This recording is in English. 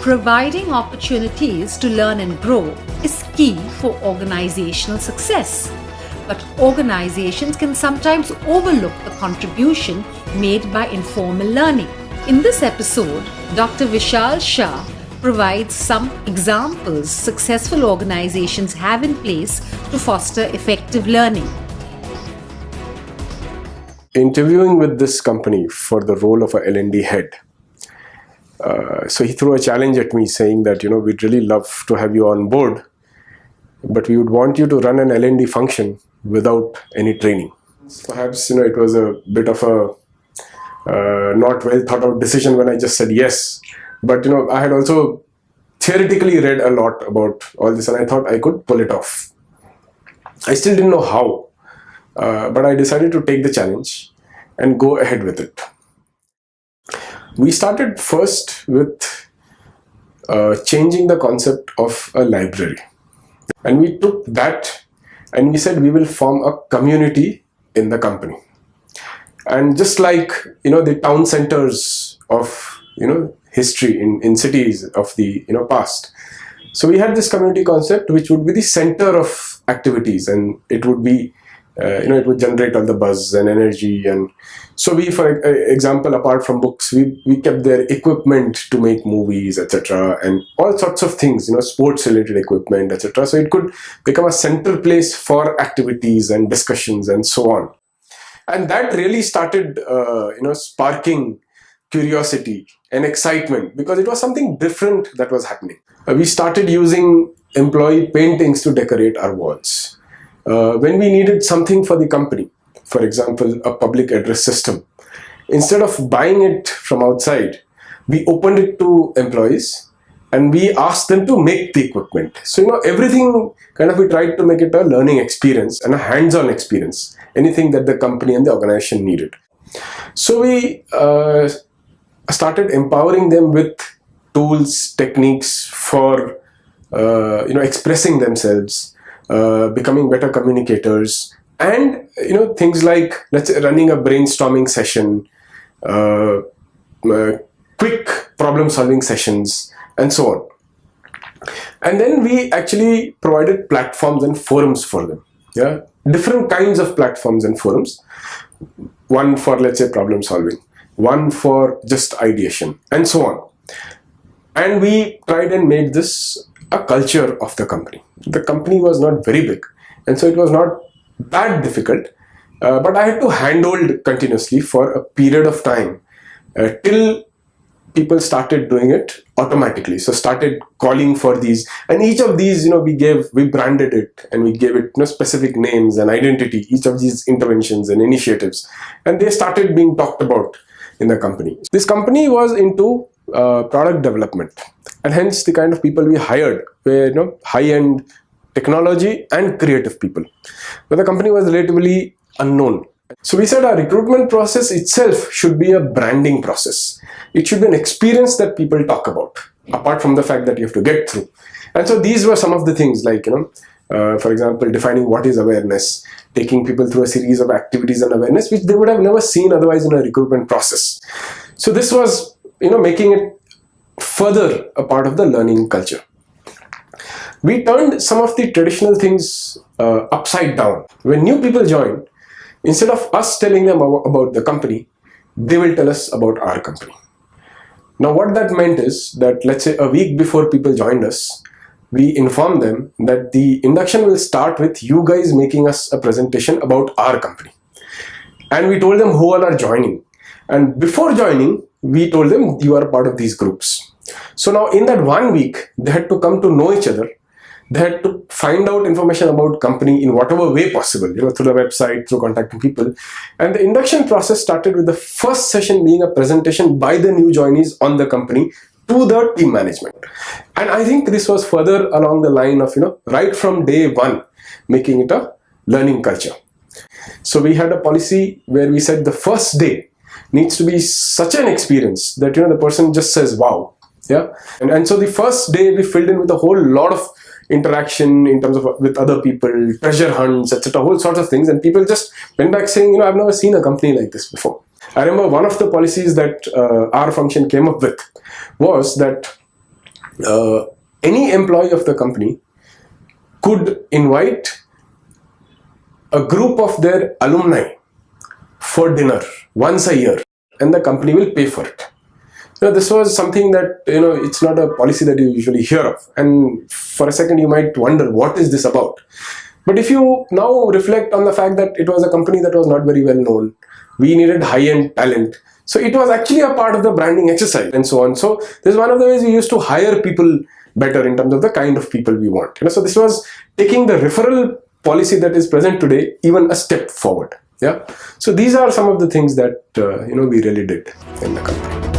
Providing opportunities to learn and grow is key for organizational success. But organizations can sometimes overlook the contribution made by informal learning. In this episode, Dr. Vishal Shah provides some examples successful organizations have in place to foster effective learning. Interviewing with this company for the role of a L&D head. So he threw a challenge at me saying that, we'd really love to have you on board, but we would want you to run an L&D function without any training. Perhaps, it was a bit of a not well thought out decision when I just said yes. But, I had also theoretically read a lot about all this and I thought I could pull it off. I still didn't know how, but I decided to take the challenge and go ahead with it. We started first with changing the concept of a library. And we took that and we said we will form a community in the company. And just like, the town centers of, history in cities of the, past. So we had this community concept which would be the center of activities, and it would be, it would generate all the buzz and energy. And so we, for example, apart from books, we kept their equipment to make movies, etc. and all sorts of things, sports related equipment, etc. So it could become a center place for activities and discussions and so on. And that really started, sparking curiosity and excitement because it was something different that was happening. We started using employee paintings to decorate our walls. When we needed something for the company, for example, a public address system, instead of buying it from outside, we opened it to employees and we asked them to make the equipment. So, everything we tried to make it a learning experience and a hands-on experience, anything that the company and the organization needed. So we started empowering them with tools, techniques for, expressing themselves, becoming better communicators, and things like, let's say, running a brainstorming session, quick problem solving sessions, and so on. And then we actually provided platforms and forums for them. Different kinds of platforms and forums. One for, let's say, problem solving, one for just ideation, and so on. And we tried and made this a culture of the company. The company was not very big, and so it was not that difficult, but I had to handhold continuously for a period of time till people started doing it automatically. So started calling for these, and each of these, we branded it and we gave it specific names and identity, each of these interventions and initiatives, and they started being talked about in the company. This company was into product development, and hence the kind of people we hired were high-end technology and creative people. But the company was relatively unknown. So we said our recruitment process itself should be a branding process. It should be an experience that people talk about, apart from the fact that you have to get through. And so these were some of the things like, for example, defining what is awareness, taking people through a series of activities and awareness, which they would have never seen otherwise in a recruitment process. So this was, making it further a part of the learning culture. We turned some of the traditional things upside down. When new people join, instead of us telling them about the company, they will tell us about our company. Now, what that meant is that, let's say, a week before people joined us, we informed them that the induction will start with you guys making us a presentation about our company. And we told them who all are joining. And before joining, we told them you are part of these groups. So now in that 1 week, they had to come to know each other. They had to find out information about company in whatever way possible, through the website, through contacting people. And the induction process started with the first session being a presentation by the new joinees on the company to the team management. And I think this was further along the line of, right from day one, making it a learning culture. So we had a policy where we said the first day needs to be such an experience that, the person just says, wow. And so the first day we filled in with a whole lot of interaction in terms of with other people, treasure hunts, etc., whole sorts of things, and people just went back saying, I've never seen a company like this before. I remember one of the policies that our function came up with was that any employee of the company could invite a group of their alumni for dinner once a year, and the company will pay for it. This was something that, it's not a policy that you usually hear of, and for a second you might wonder, what is this about? But if you now reflect on the fact that it was a company that was not very well known, we needed high-end talent, so it was actually a part of the branding exercise and so on. So this is one of the ways we used to hire people better in terms of the kind of people we want. So this was taking the referral policy that is present today even a step forward. Yeah. So these are some of the things that we really did in the company.